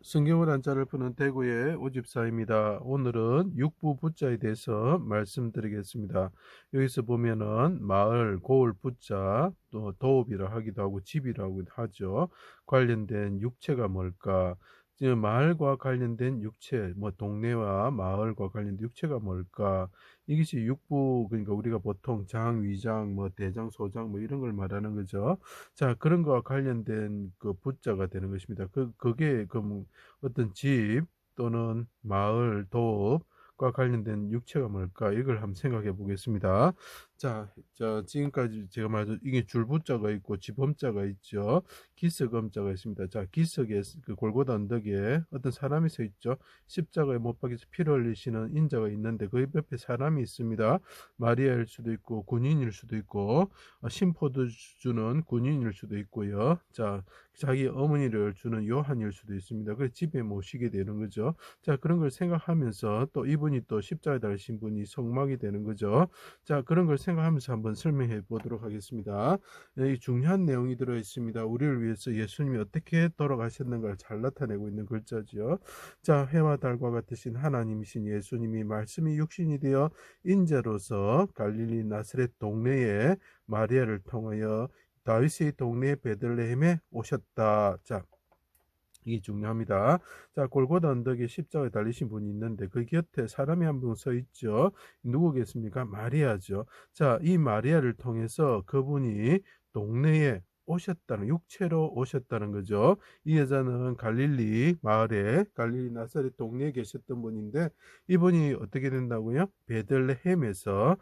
성경을 한자를 푸는 대구의 오집사입니다. 오늘은 육부 부자에 대해서 말씀드리겠습니다. 여기서 보면은 마을, 고을 부자, 또 도읍이라 하기도 하고 집이라고 하죠. 관련된 육체가 뭘까? 지금 마을과 관련된 육체, 뭐 동네와 마을과 관련된 육체가 뭘까? 이것이 육부, 그러니까 우리가 보통 장, 위장, 뭐 대장, 소장 뭐 이런 걸 말하는 거죠. 자, 그런 거와 관련된 그 부자가 되는 것입니다. 그게 어떤 집 또는 마을, 도읍과 관련된 육체가 뭘까? 이걸 한번 생각해 보겠습니다. 지금까지 제가 말한 이게 줄부자가 있고 지범자가 있죠. 기석음자가 있습니다. 자, 기석에 그 골고다 언덕에 어떤 사람이 서 있죠. 십자가에 못 박혀서 피를 흘리시는 인자가 있는데 그 옆에 사람이 있습니다. 마리아일 수도 있고 군인일 수도 있고 심포도 주는 군인일 수도 있고요. 자, 자기 어머니를 주는 요한일 수도 있습니다. 그래서 집에 모시게 되는 거죠. 자, 그런 걸 생각하면서 또 이분이 또 십자가에 달리신 분이 성막이 되는 거죠. 자, 그런 걸 생각하면서 한번 설명해 보도록 하겠습니다. 이 중요한 내용이 들어 있습니다. 우리를 위해서 예수님이 어떻게 돌아가셨는가를 잘 나타내고 있는 글자지요. 자, 해와 달과 같으신 하나님이신 예수님이 말씀이 육신이 되어 인자로서 갈릴리 나사렛 동네에 마리아를 통하여 다윗의 동네 베들레헴에 오셨다. 자, 이게 중요합니다. 자, 골고다 언덕에 십자가에 달리신 분이 있는데 그 곁에 사람이 한 분 서 있죠. 누구겠습니까? 마리아죠. 자, 이 마리아를 통해서 그분이 동네에 오셨다는, 육체로 오셨다는 거죠. 이 여자는 갈릴리 마을에, 갈릴리 나사렛 동네에 계셨던 분인데 이분이 어떻게 된다고요? 베들레헴에서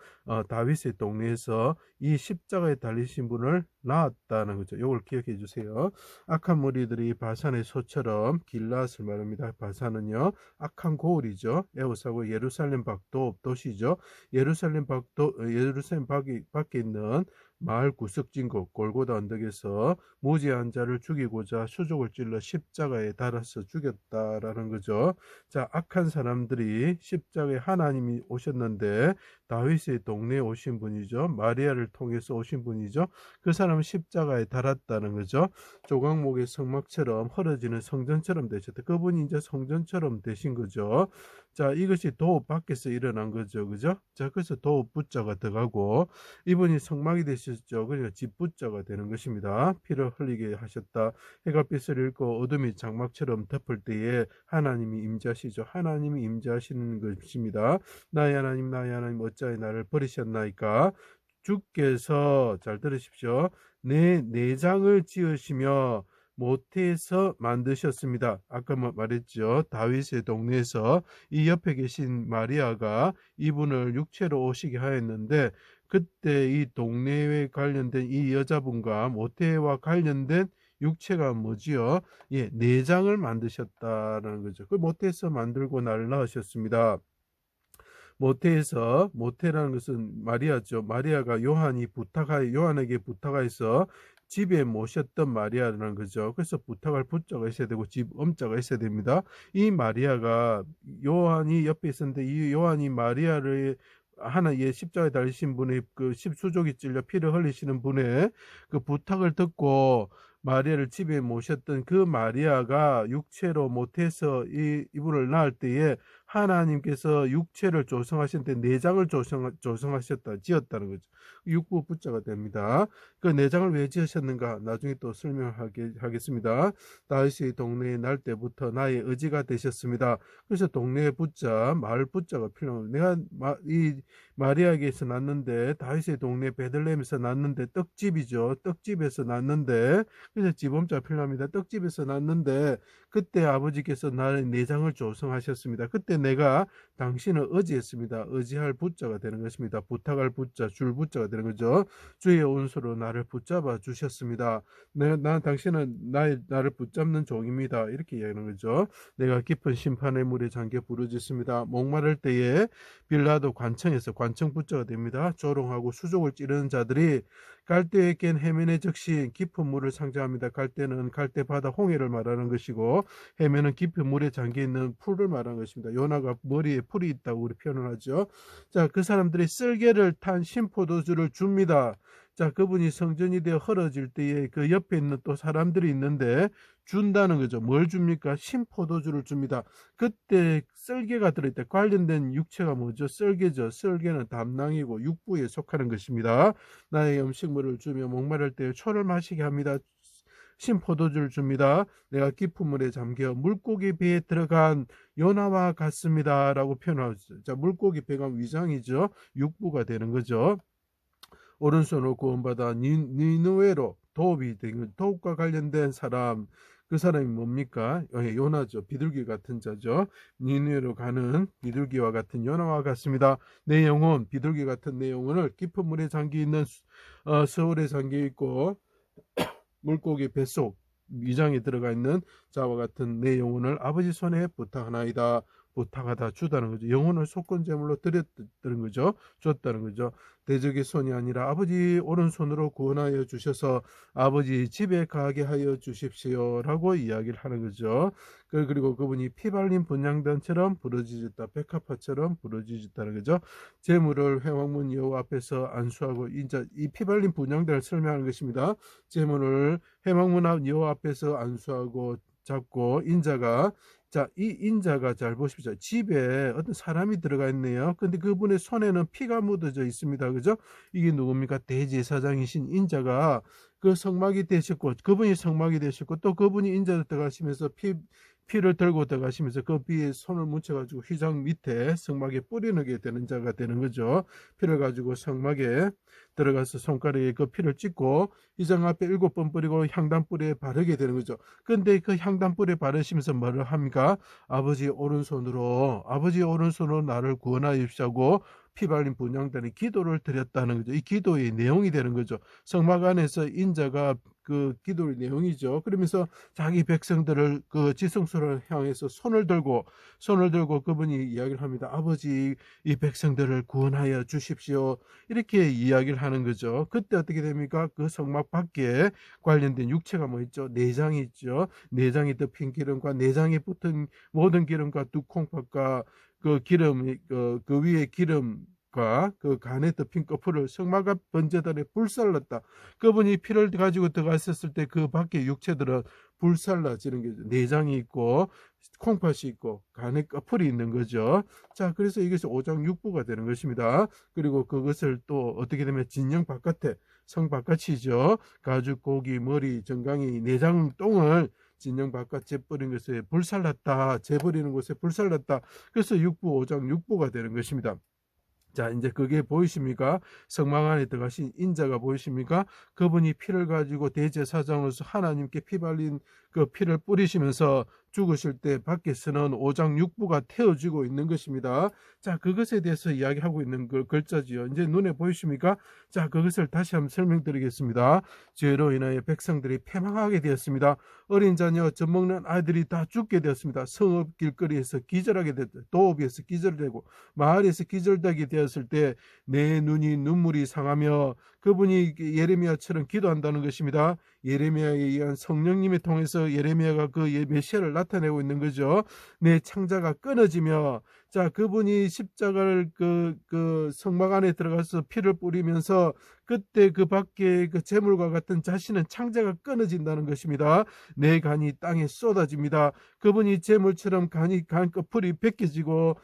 다윗의 동네에서 이 십자가에 달리신 분을 낳았다는 거죠. 이걸 기억해 주세요. 악한 무리들이 바산의 소처럼 길라앗을 말합니다. 바산은요 악한 고을이죠. 에우사고 예루살렘 밖도 도시죠. 예루살렘 밖에 있는 마을 구석진곳 골고다 언덕에서 무지한 자를 죽이고자 수족을 찔러 십자가에 달아서 죽였다라는 거죠. 자, 악한 사람들이 십자가에 하나님이 오셨는데 다윗의 동네에 오신 분이죠. 마리아를 통해서 오신 분이죠. 그 사람은 십자가에 달았다는 거죠. 조각목의 성막처럼 헐어지는 성전처럼 되셨다. 그분이 이제 성전처럼 되신 거죠. 자, 이것이 도읍 밖에서 일어난 거죠. 그죠? 자, 그래서 도읍 부자가 들어가고 이분이 성막이 되셨죠. 그러니까 집 부자가 되는 것입니다. 피를 흘리게 하셨다. 해가 빛을 잃고 어둠이 장막처럼 덮을 때에 하나님이 임재하시죠. 하나님이 임재하시는 것입니다. 나의 하나님, 나의 하나님, 어찌하여 나를 버리셨나이까? 주께서 잘 들으십시오. 내 내장을 지으시며 모태에서 만드셨습니다. 아까 말했죠. 다윗의 동네에서 이 옆에 계신 마리아가 이분을 육체로 오시게 하였는데 그때 이 동네에 관련된 이 여자분과 모태와 관련된 육체가 뭐지요? 예, 내장을 만드셨다라는 거죠. 그 모태에서 만들고 나를 낳으셨습니다. 모태라는 것은 마리아죠. 마리아가 요한에게 부탁하여서 집에 모셨던 마리아라는 거죠. 그래서 부탁할 부자가 있어야 되고 집 엄자가 있어야 됩니다. 이 마리아가 요한이 옆에 있었는데 이 요한이 마리아를 하나의 십자가에 달리신 분의 그 십수족이 찔려 피를 흘리시는 분의 그 부탁을 듣고 마리아를 집에 모셨던 그 마리아가 육체로 모태에서 이분을 낳을 때에 하나님께서 육체를 조성하셨는데 내장을 조성하셨다, 지었다는 거죠. 육부 부자가 됩니다. 그 내장을 왜 지으셨는가? 나중에 또 설명하겠습니다. 다윗의 동네에 날 때부터 나의 의지가 되셨습니다. 그래서 동네 부자, 마을 부자가 필요합니다. 이 마리아에게서 났는데 다윗의 동네 베들레헴에서 났는데 떡집이죠. 떡집에서 났는데 그래서 지범자 필요합니다. 떡집에서 났는데 그때 아버지께서 나의 내장을 조성하셨습니다. 그때 내가 당신을 의지했습니다. 의지할 부자가 되는 것입니다. 부탁할 부자, 줄 부자가 되는 거죠. 주의 온수로 나를 붙잡아 주셨습니다. 난 당신은 나를 붙잡는 종입니다. 이렇게 이야기하는 거죠. 내가 깊은 심판의 물에 잠겨 부르짖습니다. 목마를 때에 빌라도 관청에서 관청 부자가 됩니다. 조롱하고 수족을 찌르는 자들이 갈대에 깬 해면의 적신 깊은 물을 상징합니다. 갈대는 갈대 바다 홍해를 말하는 것이고 해면은 깊은 물에 잠겨 있는 풀을 말하는 것입니다. 요나가 머리에 풀이 있다고 우리 표현을 하죠. 자, 그 사람들이 쓸개를 탄 신포도주를 줍니다. 자, 그분이 성전이 되어 헐어질 때에 그 옆에 있는 또 사람들이 있는데 준다는 거죠. 뭘 줍니까? 신포도주를 줍니다. 그때 썰개가 들어있다. 관련된 육체가 뭐죠? 썰개죠. 썰개는 담낭이고 육부에 속하는 것입니다. 나의 음식물을 주며 목마를 때 초를 마시게 합니다. 신포도주를 줍니다. 내가 깊은 물에 잠겨 물고기 배에 들어간 요나와 같습니다. 라고 표현하고 있어요. 자, 물고기 배가 위장이죠. 육부가 되는 거죠. 오른손으로 구원받아 니느웨로 도읍이 된 도읍과 관련된 사람, 그 사람이 뭡니까? 요나죠. 비둘기 같은 자죠. 니느웨로 가는 비둘기와 같은 요나와 같습니다. 내 영혼, 비둘기 같은 내 영혼을 깊은 물에 잠겨 있는 서울에 잠겨 있고 물고기 뱃속 위장에 들어가 있는 자와 같은 내 영혼을 아버지 손에 부탁하나이다. 부탁하다 주다는 거죠. 영혼을 속건 제물로 드렸다는 거죠. 줬다는 거죠. 대적의 손이 아니라 아버지 오른손으로 구원하여 주셔서 아버지 집에 가게 하여 주십시오라고 이야기를 하는 거죠. 그리고 그분이 피 발린 분향단처럼 부러지셨다. 백합화처럼 부러지셨다는 거죠. 제물을 회막문 여호와 앞에서 안수하고 이제 이 피 발린 분향단을 설명하는 것입니다. 제물을 회막문 앞 여호와 앞에서 안수하고 잡고 인자가, 자, 이 인자가 잘 보십시오. 집에 어떤 사람이 들어가 있네요. 근데 그분의 손에는 피가 묻어져 있습니다. 그죠? 이게 누굽니까? 대제사장이신 인자가 그 성막이 되셨고, 그분이 성막이 되셨고, 또 그분이 인자로 들어가시면서 피를 들고 들어가시면서 그 피에 손을 묻혀가지고 휘장 밑에 성막에 뿌리게 되는 자가 되는 거죠. 피를 가지고 성막에 들어가서 손가락에 그 피를 찍고 휘장 앞에 7번 뿌리고 향단불에 바르게 되는 거죠. 근데 그 향단불에 바르시면서 뭐를 합니까? 아버지 오른손으로 나를 구원하십시오 피 발린 분향단이 기도를 드렸다는 거죠. 이 기도의 내용이 되는 거죠. 성막 안에서 인자가 그 기도의 내용이죠. 그러면서 자기 백성들을 그 지성소를 향해서 손을 들고 그분이 이야기를 합니다. 아버지 이 백성들을 구원하여 주십시오. 이렇게 이야기를 하는 거죠. 그때 어떻게 됩니까? 그 성막 밖에 관련된 육체가 뭐 있죠? 내장이 있죠. 내장이 덮인 기름과 내장에 붙은 모든 기름과 두 콩팥과 그 기름, 그 위에 기름과 그 간에 덮인 거풀을 성막 앞 번제단에 불살랐다. 그분이 피를 가지고 들어갔었을 때 그 밖에 육체들은 불살라지는 게 내장이 있고 콩팥이 있고 간에 거풀이 있는 거죠. 자, 그래서 이것이 오장육부가 되는 것입니다. 그리고 그것을 또 어떻게 되면 진영 바깥에 성 바깥이죠. 가죽, 고기, 머리, 정강이, 내장, 똥을 진영 바깥 재버린 것에 불살랐다. 재버리는 곳에 불살랐다. 그래서 육부, 오장 육부가 되는 것입니다. 자, 이제 그게 보이십니까? 성막 안에 들어가신 인자가 보이십니까? 그분이 피를 가지고 대제사장으로서 하나님께 피 발린 그 피를 뿌리시면서 죽으실 때 밖에서는 오장육부가 태워지고 있는 것입니다. 자, 그것에 대해서 이야기하고 있는 그 글자지요. 이제 눈에 보이십니까? 자, 그것을 다시 한번 설명드리겠습니다. 죄로 인하여 백성들이 패망하게 되었습니다. 어린 자녀, 젖먹는 아이들이 다 죽게 되었습니다. 성읍 길거리에서 기절하게 되었다. 도읍에서 기절되고 마을에서 기절되게 되었을 때 내 눈이 눈물이 상하며 그분이 예레미야처럼 기도한다는 것입니다. 예레미야에 의한 성령님을 통해서 예레미야가 그 메시아를 나타내고 있는 거죠. 내 창자가 끊어지며, 자, 그분이 십자가를 그 성막 안에 들어가서 피를 뿌리면서 그때 그 밖에 그 재물과 같은 자신은 창자가 끊어진다는 것입니다. 내 간이 땅에 쏟아집니다. 그분이 재물처럼 간 거풀이 벗겨지고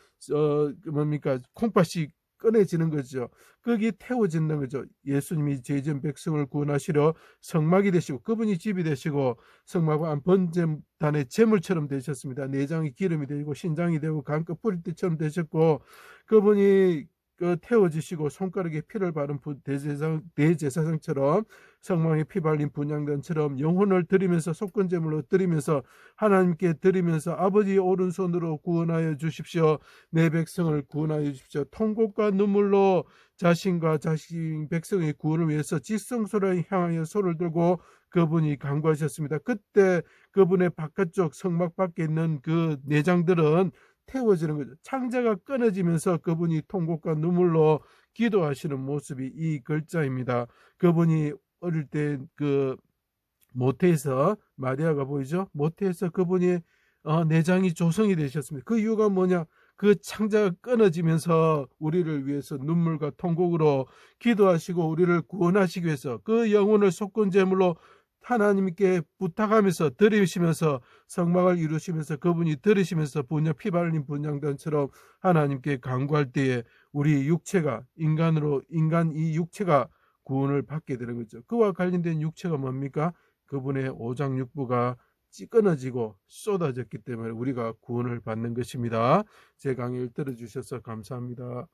뭡니까 콩팥이 꺼내지는 거죠. 거기 태워진다는 거죠. 예수님이 죄진 백성을 구원하시려 성막이 되시고 그분이 집이 되시고 성막 안 번제단의 제물처럼 되셨습니다. 내장이 기름이 되고 신장이 되고 간거 뿌릴 때처럼 되셨고 그분이 태워지시고 손가락에 피를 바른 대제사장처럼 성막에 피 발린 분향단처럼 영혼을 드리면서 속건제물로 드리면서 하나님께 드리면서 아버지 오른손으로 구원하여 주십시오. 내 백성을 구원하여 주십시오. 통곡과 눈물로 자신과 자신 백성의 구원을 위해서 지성소를 향하여 손을 들고 그분이 간구하셨습니다. 그때 그분의 바깥쪽 성막 밖에 있는 그 내장들은 태워지는 거죠. 창자가 끊어지면서 그분이 통곡과 눈물로 기도하시는 모습이 이 글자입니다. 그분이 어릴 때 그 모태에서 마리아가 보이죠? 모태에서 그분이 내장이 조성이 되셨습니다. 그 이유가 뭐냐? 그 창자가 끊어지면서 우리를 위해서 눈물과 통곡으로 기도하시고 우리를 구원하시기 위해서 그 영혼을 속건제물로 하나님께 부탁하면서 드리시면서 성막을 이루시면서 그분이 들으시면서 분양 피발린 분향단처럼 하나님께 간구할 때에 우리 육체가 인간 이 육체가 구원을 받게 되는 거죠. 그와 관련된 육체가 뭡니까? 그분의 오장육부가 끊어지고 쏟아졌기 때문에 우리가 구원을 받는 것입니다. 제 강의를 들어주셔서 감사합니다.